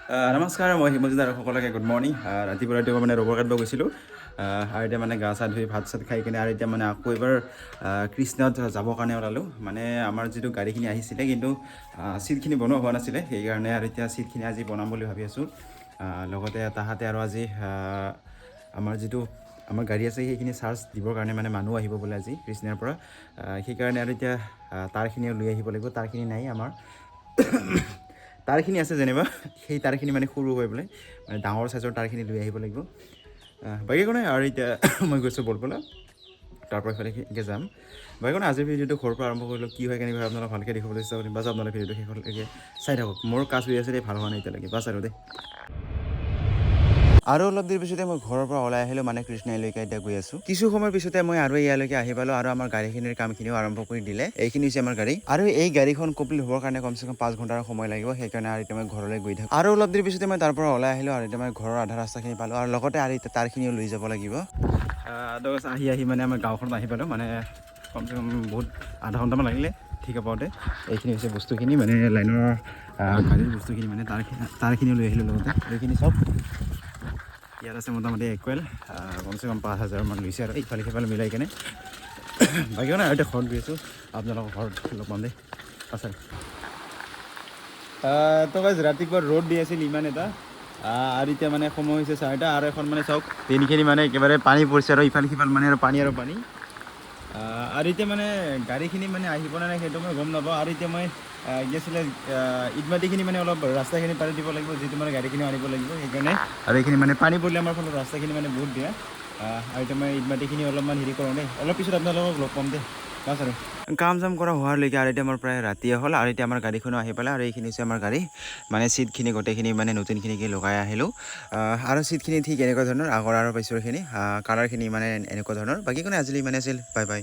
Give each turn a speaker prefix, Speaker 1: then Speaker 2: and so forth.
Speaker 1: নমস্কাৰ মই হিমজিদাৰ সকলোকে গুড মৰ্ণিং ৰাতিপুৱা মানে ৰবৰ কাটিব গৈছিলোঁ আৰু এতিয়া মানে গা চা ধুই ভাত চাত খাই কিনে আৰু এতিয়া মানে আকৌ এবাৰ কৃষ্ণত যাবৰ কাৰণে ওলালোঁ মানে আমাৰ যিটো গাড়ীখিনি আহিছিলে কিন্তু চিটখিনি বনোৱা হোৱা নাছিলে সেইকাৰণে আৰু এতিয়া চিটখিনি আজি বনাম বুলি ভাবি আছোঁ লগতে তাহাঁতে আৰু আজি আমাৰ গাড়ী আছে সেইখিনি চাৰ্জ দিবৰ কাৰণে মানে মানুহ আহিব বোলে আজি কৃষ্ণৰ পৰা সেইকাৰণে আৰু এতিয়া তাৰখিনিও লৈ আহিব লাগিব তাৰখিনি নাই আমাৰ তাৰখিনি আছে যেনিবা সেই তাৰখিনি মানে সৰু হৈ পেলাই মানে ডাঙৰ চাইজৰ তাৰখিনি লৈ আহিব লাগিব বাকী একো নাই আৰু এতিয়া মই গৈছোঁ বলপলা তাৰপৰা ইফালে এতিয়া যাম বাকী একো নাই আজিৰ ভিডিঅ'টো ঘৰৰ পৰা আৰম্ভ কৰিলোঁ কি হয় কেনেকৈ আপোনালোক ভালকৈ দেখিবলৈ চেষ্টা কৰিম বাছ আপোনালোকে ভিডিঅ'টো শেষলৈকে চাই থাকক মোৰ কাজ হৈ আছে ভাল হোৱা নাই এতিয়ালৈকে বাছ আৰু দেই আৰু অলপ দেৰি পিছতে মই ঘৰৰ পৰা ওলাই আহিলোঁ মানে কৃষ্ণাইলৈকে এতিয়া গৈ আছোঁ কিছু সময়ৰ পিছতে মই আৰু ইয়ালৈকে আহি পালোঁ আৰু আমাৰ গাড়ীখিনিৰ কামখিনিও আৰম্ভ কৰি দিলে এইখিনি হৈছে আমাৰ গাড়ী আৰু এই গাড়ীখন কমপ্লিট হ'বৰ কাৰণে কমচে কম 5 ঘণ্টাৰ সময় লাগিব সেইকাৰণে আৰু এতিয়া মই ঘৰলৈ গৈ থাকোঁ আৰু অলপ দেৰি পিছতে মই তাৰ পৰা ওলাই আহিলোঁ আৰু এতিয়া মই ঘৰৰ আধা ৰাস্তাখিনি পালোঁ আৰু লগতে আৰু এতিয়া তাৰখিনিও লৈ যাব লাগিব আহি মানে আমাৰ গাঁওখনত আহি পালোঁ মানে কমচে কম বহুত আধা ঘণ্টামান লাগিলে ঠিক পাওঁতে এইখিনি হৈছে বস্তুখিনি মানে লাইনৰ গাড়ীৰ বস্তুখিনি মানে তাৰখিনিও লৈ আহিলোঁ লগতে এইখিনি চব ইয়াত আছে মোটামুটি ইকুৱেল কমচে কম 5,000 মান লৈছে আৰু ইফালে সিফালে মিলাই কেনে বাকী নাই আৰু এতিয়া ঘৰত গৈ আছোঁ আপোনালোকৰ ঘৰত লগ পাম দেই আচ্ছা তো গাইজ ৰাতিপুৱা ৰ'দ দি আছিল ইমান এটা আৰু এতিয়া মানে সময় হৈছে 4টা আৰু এখন মানে চাওক তিনিখিনি মানে একেবাৰে পানী পৰিছে আৰু ইফালে সিফালে মানে আৰু পানী আৰু এতিয়া মানে গাড়ীখিনি মানে আহিব নে নাই সেইটো মই গম নাপাওঁ আৰু এতিয়া মই কি আছিলে ইটমাটিখিনি মানে অলপ ৰাস্তাখিনি পাৰি দিব লাগিব যিটো মানে গাড়ীখিনি আনিব লাগিব সেইকাৰণে আৰু এইখিনি মানে পানী পৰিলে আমাৰ ফলত ৰাস্তাখিনি মানে বহুত বেয়া আৰু এতিয়া মই ইটমাটিখিনি অলপমান হেৰি কৰোঁ দেই অলপ পিছত আপোনালোকক লগ পাম দেই বাছ আৰু কাম চাম কৰা হোৱালৈকে আৰু এতিয়া আমাৰ প্ৰায় ৰাতিয়ে হ'ল আৰু এতিয়া আমাৰ গাড়ীখনো আহি পেলাই আৰু এইখিনি হৈছে আমাৰ গাড়ী মানে চিটখিনি গোটেইখিনি মানে নতুনখিনিকে লগাই আহিলোঁ আৰু চিটখিনি ঠিক এনেকুৱা ধৰণৰ আগৰ আৰু পিছৰখিনি কালাৰখিনি মানে এনেকুৱা ধৰণৰ বাকী কোনো আজিলৈ ইমানে আছিল বাই বাই